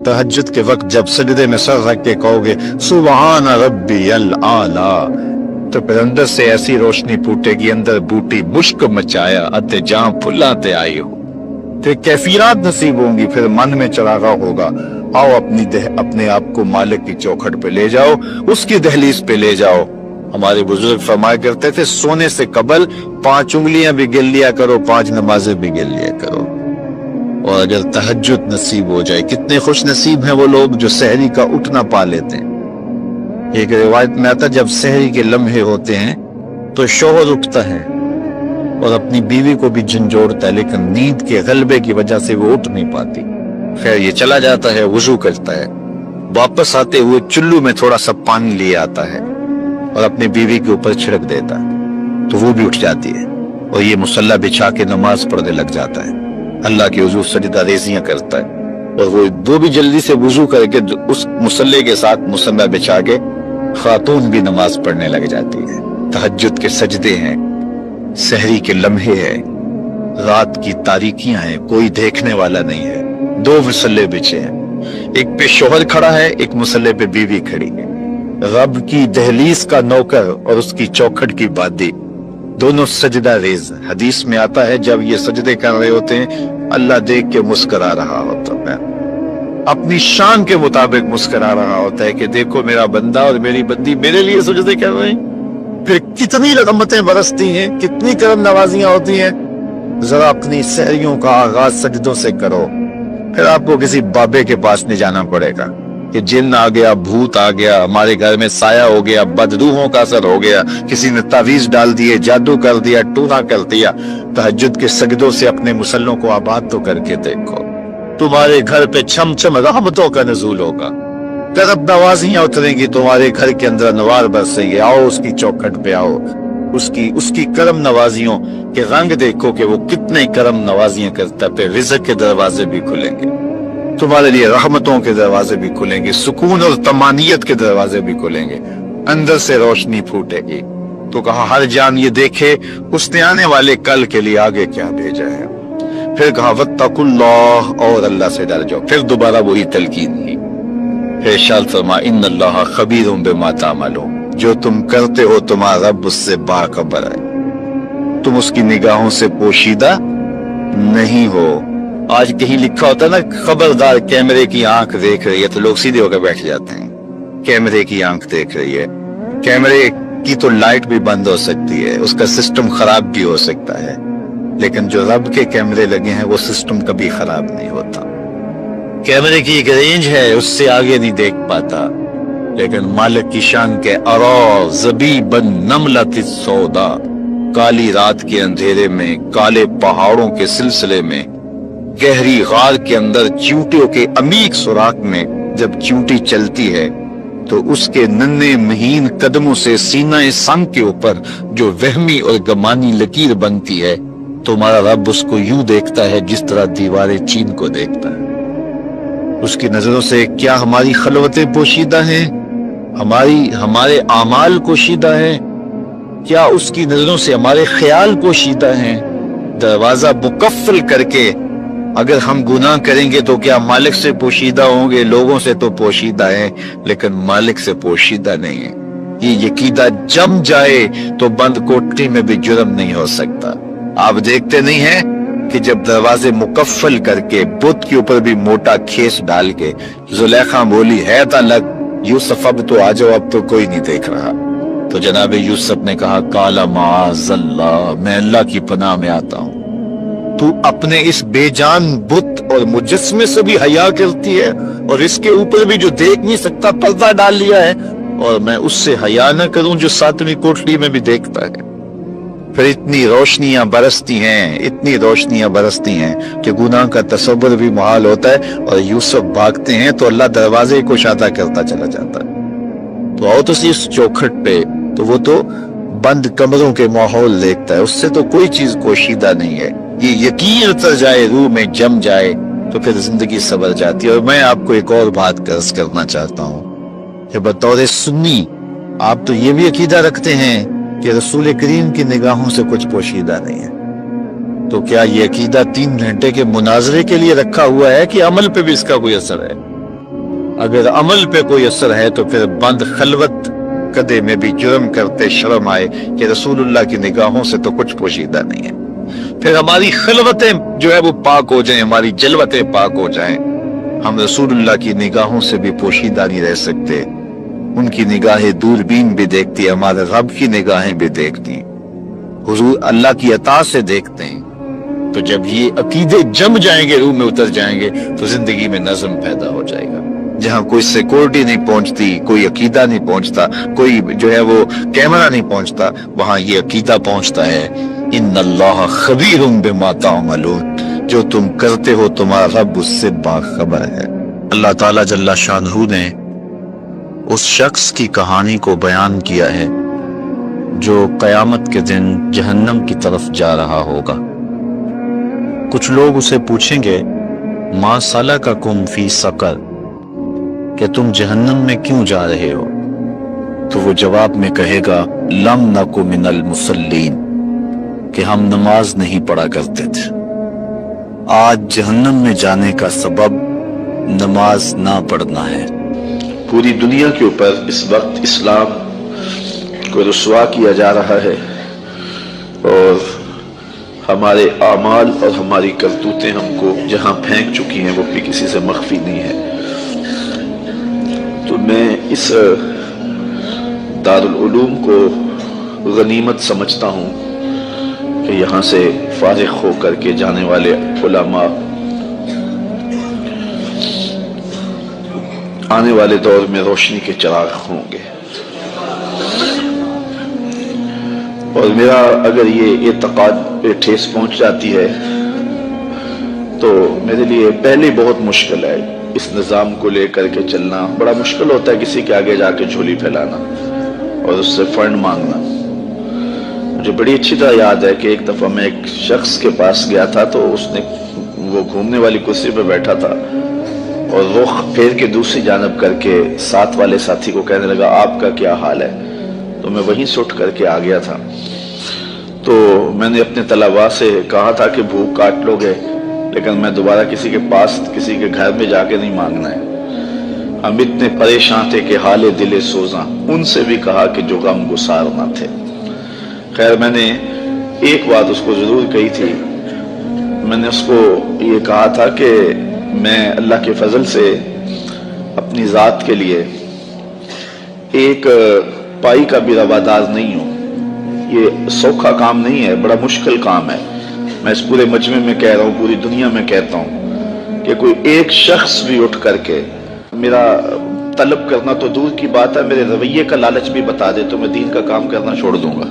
तहज्जुद के वक्त जब सजदे में सर रख के कहोगे सुबहान रब्बी अल आला, तो फिर अंदर से ऐसी रोशनी फूटेगी, अंदर बूटी मुश्क मचाया अते जहां फुलाते आई हो। फिर कैफियत नसीब होंगी, फिर मन में चरागा होगा, आओ अपने आप को मालिक की चौखट पे ले जाओ, उसकी दहलीज पे ले जाओ। हमारे बुजुर्ग फरमाया करते थे सोने से कबल 5 उंगलियां भी गिन लिया करो, 5 नमाजें भी गिन लिया करो। और अगर तहज्जुद नसीब हो जाए, कितने खुश नसीब हैं वो लोग जो सहरी का उठना पा लेते हैं। एक रिवायत में आता जब सहरी के लम्हे होते हैं तो शौहर उठता है और अपनी बीवी को भी झंझोड़ता है, लेकिन नींद के गलबे की वजह से वो उठ नहीं पाती। खैर ये चला जाता है, वुजू करता है, वापस आते हुए चुल्लू में थोड़ा सा पानी लिए आता है और अपनी बीवी के ऊपर छिड़क देता है, तो वो भी उठ जाती है और ये मुसल्ला बिछा के नमाज पढ़ने लग जाता है, अल्लाह के हुजूर सजदा रेज़ियां करता है। और वो भी जल्दी से वुजू करके उस मुसल्ले के साथ मुसल्ला बिछा के खातून भी नमाज पढ़ने लग जाती है। तहज्जुद के सजदे हैं, सहरी के लम्हे हैं, रात की तारीकियां हैं, कोई देखने वाला नहीं है, 2 मुसल्ले बिछे हैं, एक पे शोहर खड़ा है, एक मुसल्ले पे बीवी खड़ी है। रब की दहलीज का नौकर और उसकी चौखट की बादी दोनों सजदा रेज। हदीस में आता है जब ये सजदे कर रहे होते हैं अल्लाह देख के मुस्कुरा रहा होता है, अपनी शान के मुताबिक मुस्कुरा रहा होता है कि देखो मेरा बंदा और मेरी बंदी मेरे लिए सजदे कर रहे हैं। फिर कितनी रहमतें बरसती हैं, कितनी करम नवाजियां होती हैं। जरा अपनी सहरियों का आगाज सजदों से करो, फिर आपको किसी बाबे के पास नहीं जाना पड़ेगा कि जिन आ गया, भूत आ गया, हमारे घर में साया हो गया, बदरूहों का असर हो गया, किसी ने तावीज डाल दिए, जादू कर दिया, टूना कर दिया। तहज्जुद के सजदों से अपने मुसल्लों को आबाद तो करके देखो, तुम्हारे घर पे छम छम रहमतों का नज़ूल होगा, करब नवाजियां उतरेंगी तुम्हारे घर के अंदर, अनवार बरसेंगे। आओ उसकी चौखट पे आओ, उसकी करम नवाजियों के रंग देखो कि वो कितने करम नवाजियां करता है। रिज़्क़ के दरवाजे भी खुलेंगे तुम्हारे लिए, रहमतों के दरवाजे भी खुलेंगे, सुकून और तमानियत के दरवाजे भी खुलेंगे, अंदर से रोशनी फूटेगी। तो कहा हर जान ये देखे उसने आने वाले कल के लिए आगे क्या भेजा है। फिर कहा वत्तकुल्लाह, और अल्लाह से डर जाओ। फिर दोबारा वही तलकीन ही। फिर इरशाद फरमा इन्नल्लाह खबीरुम बिमा तामलून, जो तुम करते हो तुम्हारा रब उससे बाखबर है, तुम उसकी निगाहों से पोशीदा नहीं हो। आज कहीं लिखा होता है ना खबरदार कैमरे की आंख देख रही है, तो लोग सीधे होकर बैठ जाते हैं। कैमरे की आंख देख रही है, कैमरे की तो लाइट भी बंद हो सकती है, उसका सिस्टम खराब भी हो सकता है, लेकिन जो रब के कैमरे लगे हैं वो सिस्टम कभी खराब नहीं होता। कैमरे की एक रेंज है, उससे आगे नहीं देख पाता, लेकिन मालिक की शान के अरा ज़बीबन नमलतिस सौदा, काली रात के अंधेरे में, काले पहाड़ों के सिलसिले में, गहरी गार के अंदर चींटियों के अमीक सुराख में जब चींटी चलती है तो उसके नन्हे महीन कदमों से सीना संग के ऊपर जो वहमी और गमानी लकीर बनती है, तुम्हारा रब उसको यूं देखता है जिस तरह दीवारें चीन को देखता है। उसकी नजरों से क्या हमारी खलवतें पोशीदा हैं, हमारे आमाल पोशीदा हैं, क्या उसकी नजरों से हमारे ख्याल पोशीदा हैं। दरवाजा मुकफ्फल करके अगर हम गुनाह करेंगे तो क्या मालिक से पोशीदा होंगे? लोगों से तो पोशीदा हैं, लेकिन मालिक से पोशीदा नहीं है। ये यकीदा जम जाए तो बंद कोठरी में भी जुर्म नहीं हो सकता। आप देखते नहीं हैं कि जब दरवाजे मुकफ्फल करके बुत के ऊपर भी मोटा खेस डाल के जुलेखा बोली है तलक यूसुफ अब तो आ जाओ, अब तो कोई नहीं देख रहा, तो जनाब यूसुफ ने कहा काला माअज़ल्लाह, मैं अल्लाह की पनाह में आता हूँ, तू अपने इस बेजान बुत और मुजस्मे से भी हया करती है और इसके ऊपर भी जो देख नहीं सकता पर्दा डाल लिया है, और मैं उससे हया न करूं जो 7वीं कोठरी में भी देखता है। फिर इतनी रोशनियां बरसती हैं, इतनी रोशनियां बरसती हैं कि गुनाह का तसव्वुर भी मुहाल होता है, और यूसुफ भागते हैं तो अल्लाह दरवाजे को शादा करता चला जाता है। तो आओ तो इस चौखट पे, तो वो तो बंद कमरों के माहौल देखता है, उससे तो कोई चीज पोशीदा नहीं है। ये यकीन उतर जाए, रूह में जम जाए, तो फिर जिंदगी संवर जाती है। और मैं आपको एक और बात अर्ज करना चाहता हूँ कि बतौर सुन्नी आप तो ये भी अकीदा रखते हैं कि रसूल करीम की निगाहों से कुछ पोशीदा नहीं है, तो क्या ये अकीदा 3 घंटे के मुनाजरे के लिए रखा हुआ है कि अमल पे भी इसका कोई असर है? اگر عمل پہ کوئی اثر ہے تو پھر بند خلوت کدے میں بھی جرم کرتے شرم آئے کہ رسول اللہ کی نگاہوں سے تو کچھ پوشیدہ نہیں ہے، پھر ہماری خلوتیں جو ہے وہ پاک ہو جائیں، ہماری جلوتیں پاک ہو جائیں، ہم رسول اللہ کی نگاہوں سے بھی پوشیدہ نہیں رہ سکتے۔ ان کی نگاہیں دوربین بھی دیکھتی، ہمارے رب کی نگاہیں بھی دیکھتی، حضور اللہ کی عطا سے دیکھتے ہیں۔ تو جب یہ عقیدے جم جائیں گے، روح میں اتر جائیں گے، تو زندگی میں نظم پیدا ہو جائے گا۔ جہاں کوئی سیکورٹی نہیں پہنچتی، کوئی عقیدہ نہیں پہنچتا، کوئی جو ہے وہ کیمرہ نہیں پہنچتا، وہاں یہ عقیدہ پہنچتا ہے، ان اللہ خبیر بما تعملون، جو تم کرتے ہو تمہارا رب اس سے باخبر ہے۔ اللہ تعالیٰ جل شانہ نے اس شخص کی کہانی کو بیان کیا ہے جو قیامت کے دن جہنم کی طرف جا رہا ہوگا۔ کچھ لوگ اسے پوچھیں گے ما سلککم فی سقر، کہ تم جہنم میں کیوں جا رہے ہو؟ تو وہ جواب میں کہے گا لم نک من المصلین، کہ ہم نماز نہیں پڑھا کرتے تھے۔ آج جہنم میں جانے کا سبب نماز نہ پڑھنا ہے۔ پوری دنیا کے اوپر اس وقت اسلام کو رسوا کیا جا رہا ہے، اور ہمارے اعمال اور ہماری کرتوتیں ہم کو جہاں پھینک چکی ہیں وہ بھی کسی سے مخفی نہیں ہے۔ تو میں اس دارالعلوم کو غنیمت سمجھتا ہوں کہ یہاں سے فارغ ہو کر کے جانے والے علماء آنے والے دور میں روشنی کے چراغ ہوں گے۔ اور میرا اگر یہ اعتقاد پہ ٹھیس پہنچ جاتی ہے تو میرے لیے پہلے بہت مشکل ہے اس نظام کو لے کر کے چلنا۔ بڑا مشکل ہوتا ہے کسی کے آگے جا کے جھولی پھیلانا اور اس سے فنڈ مانگنا۔ مجھے بڑی اچھی طرح یاد ہے کہ ایک دفعہ میں ایک شخص کے پاس گیا تھا، تو اس نے وہ گھومنے والی کرسی پہ بیٹھا تھا اور رخ پھیر کے دوسری جانب کر کے ساتھ والے ساتھی کو کہنے لگا آپ کا کیا حال ہے؟ تو میں وہیں سے اٹھ کر کے آ گیا تھا۔ تو میں نے اپنے طلباء سے کہا تھا کہ بھوک کاٹ لو گے، لیکن میں دوبارہ کسی کے پاس کسی کے گھر میں جا کے نہیں مانگنا ہے۔ ہم اتنے پریشان تھے کہ حال دل سوزاں، ان سے بھی کہا کہ جو غم گسار نہ تھے۔ خیر میں نے ایک بات اس کو ضرور کہی تھی، میں نے اس کو یہ کہا تھا کہ میں اللہ کے فضل سے اپنی ذات کے لیے ایک پائی کا بھی روادار نہیں ہوں۔ یہ سوکھا کام نہیں ہے، بڑا مشکل کام ہے۔ میں اس پورے مجمع میں کہہ رہا ہوں، پوری دنیا میں کہتا ہوں کہ کوئی ایک شخص بھی اٹھ کر کے میرا طلب کرنا تو دور کی بات ہے، میرے رویے کا لالچ بھی بتا دے تو میں دین کا کام کرنا چھوڑ دوں گا۔